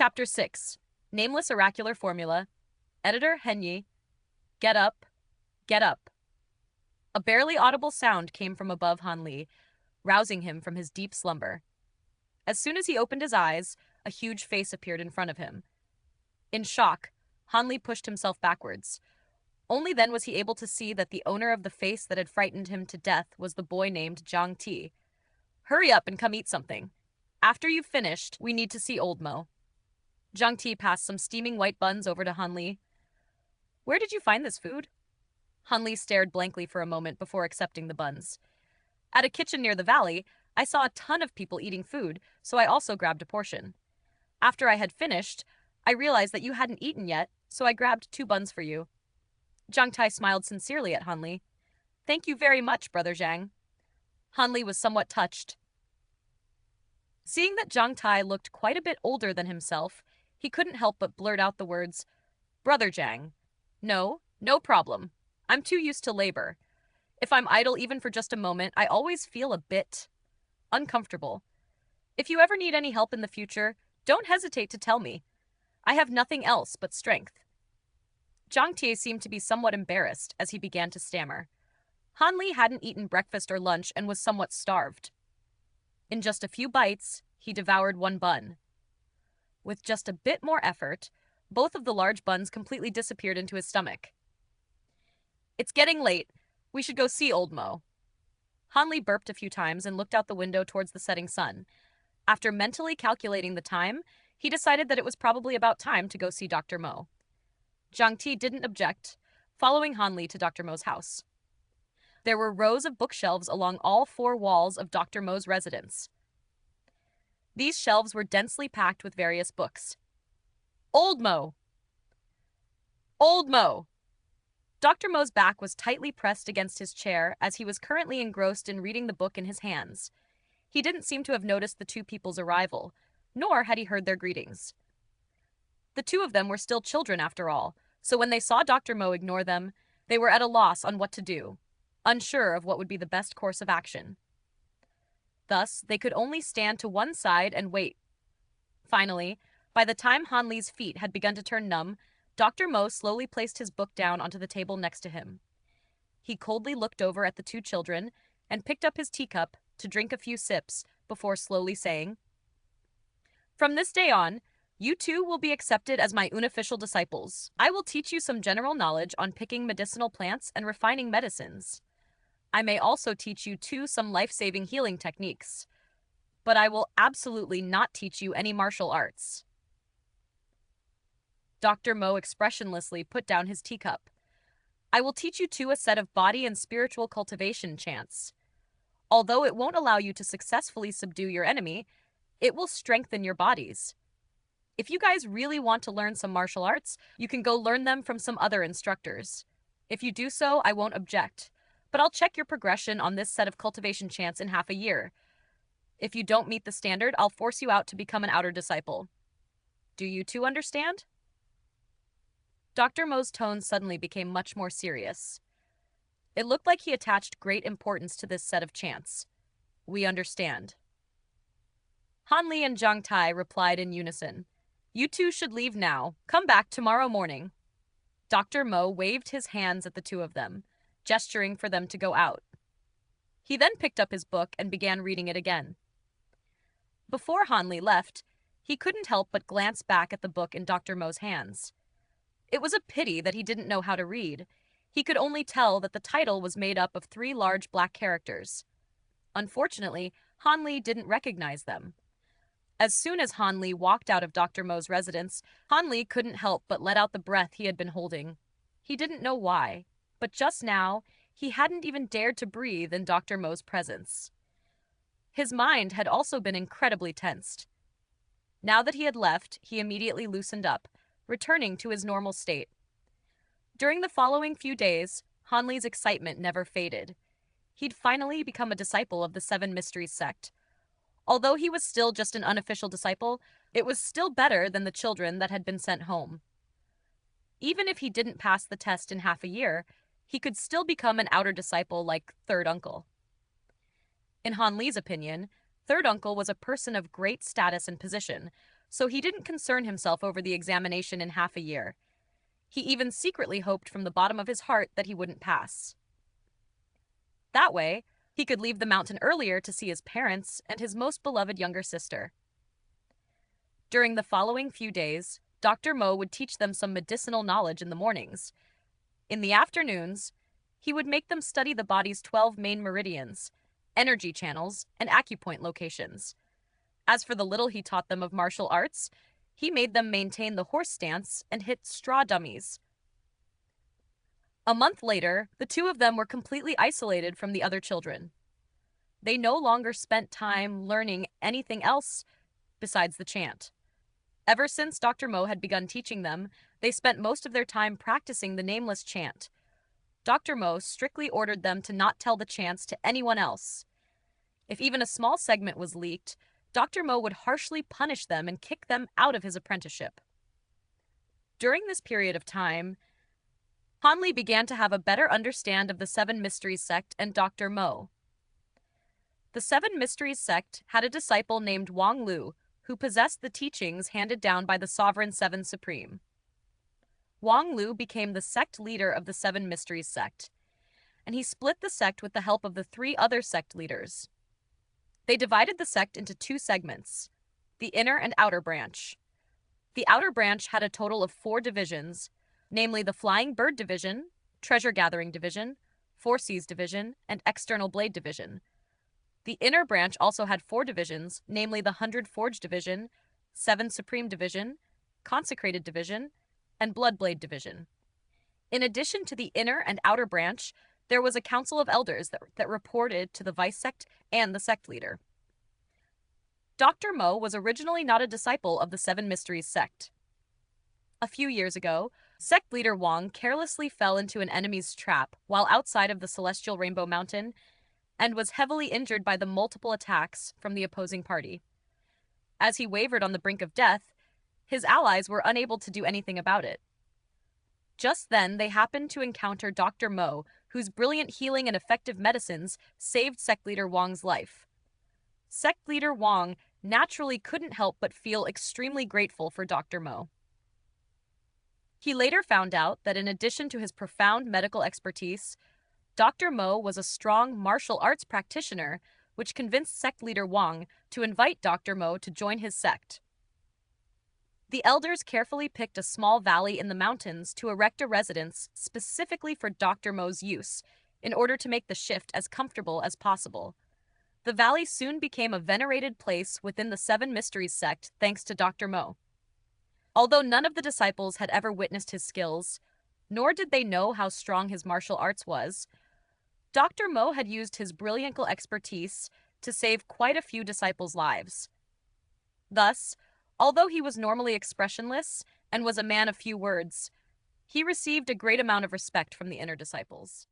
Chapter 6. Nameless Oracular Formula. Editor Henyi. Get up. Get up. A barely audible sound came from above Han Li, rousing him from his deep slumber. As soon as he opened his eyes, a huge face appeared in front of him. In shock, Han Li pushed himself backwards. Only then was he able to see that the owner of the face that had frightened him to death was the boy named Zhang Ti. Hurry up and come eat something. After you've finished, we need to see Old Mo. Zhang Ti passed some steaming white buns over to Han Li. Where did you find this food? Han Li stared blankly for a moment before accepting the buns. At a kitchen near the valley, I saw a ton of people eating food, so I also grabbed a portion. After I had finished, I realized that you hadn't eaten yet, so I grabbed 2 buns for you. Zhang Tai smiled sincerely at Han Li. Thank you very much, Brother Zhang. Han Li was somewhat touched. Seeing that Zhang Tai looked quite a bit older than himself, he couldn't help but blurt out the words, Brother Zhang. No problem. I'm too used to labor. If I'm idle even for just a moment, I always feel a bit uncomfortable. If you ever need any help in the future, don't hesitate to tell me. I have nothing else but strength. Zhang Tie seemed to be somewhat embarrassed as he began to stammer. Han Li hadn't eaten breakfast or lunch and was somewhat starved. In just a few bites, he devoured 1 bun. With just a bit more effort, both of the large buns completely disappeared into his stomach. It's getting late. We should go see Old Mo. Han Li burped a few times and looked out the window towards the setting sun. After mentally calculating the time, he decided that it was probably about time to go see Dr. Mo. Zhang Ti didn't object, following Han Li to Dr. Mo's house. There were rows of bookshelves along all 4 walls of Dr. Mo's residence. These shelves were densely packed with various books. Old Mo! Old Mo! Dr. Mo's back was tightly pressed against his chair as he was currently engrossed in reading the book in his hands. He didn't seem to have noticed the 2 people's arrival, nor had he heard their greetings. The 2 of them were still children after all, so when they saw Dr. Mo ignore them, they were at a loss on what to do, unsure of what would be the best course of action. Thus, they could only stand to one side and wait. Finally, by the time Han Li's feet had begun to turn numb, Dr. Mo slowly placed his book down onto the table next to him. He coldly looked over at the 2 children and picked up his teacup to drink a few sips before slowly saying, From this day on, you 2 will be accepted as my unofficial disciples. I will teach you some general knowledge on picking medicinal plants and refining medicines. I may also teach you 2 some life-saving healing techniques. But I will absolutely not teach you any martial arts. Dr. Mo expressionlessly put down his teacup. I will teach you 2 a set of body and spiritual cultivation chants. Although it won't allow you to successfully subdue your enemy, it will strengthen your bodies. If you guys really want to learn some martial arts, you can go learn them from some other instructors. If you do so, I won't object, but I'll check your progression on this set of cultivation chants in half a year. If you don't meet the standard, I'll force you out to become an outer disciple. Do you 2 understand? Dr. Mo's tone suddenly became much more serious. It looked like he attached great importance to this set of chants. We understand. Han Li and Zhang Tai replied in unison. You 2 should leave now. Come back tomorrow morning. Dr. Mo waved his hands at the 2 of them, gesturing for them to go out. He then picked up his book and began reading it again. Before Han Li left, he couldn't help but glance back at the book in Dr. Mo's hands. It was a pity that he didn't know how to read. He could only tell that the title was made up of 3 large black characters. Unfortunately, Han Li didn't recognize them. As soon as Han Li walked out of Dr. Mo's residence, Han Li couldn't help but let out the breath he had been holding. He didn't know why, but just now, he hadn't even dared to breathe in Dr. Mo's presence. His mind had also been incredibly tensed. Now that he had left, he immediately loosened up, returning to his normal state. During the following few days, Han Li's excitement never faded. He'd finally become a disciple of the 7 Mysteries sect. Although he was still just an unofficial disciple, it was still better than the children that had been sent home. Even if he didn't pass the test in half a year, he could still become an outer disciple like Third Uncle. In Han Li's opinion, Third Uncle was a person of great status and position, so he didn't concern himself over the examination in half a year. He even secretly hoped from the bottom of his heart that he wouldn't pass. That way, he could leave the mountain earlier to see his parents and his most beloved younger sister. During the following few days, Dr. Mo would teach them some medicinal knowledge in the mornings. In the afternoons, he would make them study the body's 12 main meridians, energy channels, and acupoint locations. As for the little he taught them of martial arts, he made them maintain the horse stance and hit straw dummies. A month later, the two of them were completely isolated from the other children. They no longer spent time learning anything else besides the chant. Ever since Dr. Mo had begun teaching them, they spent most of their time practicing the nameless chant. Dr. Mo strictly ordered them to not tell the chants to anyone else. If even a small segment was leaked, Dr. Mo would harshly punish them and kick them out of his apprenticeship. During this period of time, Hanli began to have a better understand of the Seven Mysteries sect and Dr. Mo. The Seven Mysteries sect had a disciple named Wang Lu, who possessed the teachings handed down by the Sovereign Seven Supreme. Wang Lu became the sect leader of the Seven Mysteries sect, and he split the sect with the help of the 3 other sect leaders. They divided the sect into 2 segments, the inner and outer branch. The outer branch had a total of 4 divisions, namely the Flying Bird Division, Treasure Gathering Division, Four Seas Division, and External Blade Division. The inner branch also had 4 divisions, namely the 100 Forge Division, 7 Supreme Division, Consecrated Division, and Bloodblade Division. In addition to the inner and outer branch, there was a council of elders that reported to the vice sect and the sect leader. Dr. Mo was originally not a disciple of the Seven Mysteries sect. A few years ago, sect leader Wang carelessly fell into an enemy's trap while outside of the Celestial Rainbow Mountain and was heavily injured by the multiple attacks from the opposing party. As he wavered on the brink of death, his allies were unable to do anything about it. Just then, they happened to encounter Dr. Mo, whose brilliant healing and effective medicines saved sect leader Wang's life. Sect leader Wang naturally couldn't help but feel extremely grateful for Dr. Mo. He later found out that in addition to his profound medical expertise, Dr. Mo was a strong martial arts practitioner, which convinced sect leader Wang to invite Dr. Mo to join his sect. The elders carefully picked a small valley in the mountains to erect a residence specifically for Dr. Mo's use, in order to make the shift as comfortable as possible. The valley soon became a venerated place within the Seven Mysteries sect thanks to Dr. Mo. Although none of the disciples had ever witnessed his skills, nor did they know how strong his martial arts was, Dr. Mo had used his brilliant expertise to save quite a few disciples' lives. Thus, although he was normally expressionless and was a man of few words, he received a great amount of respect from the inner disciples.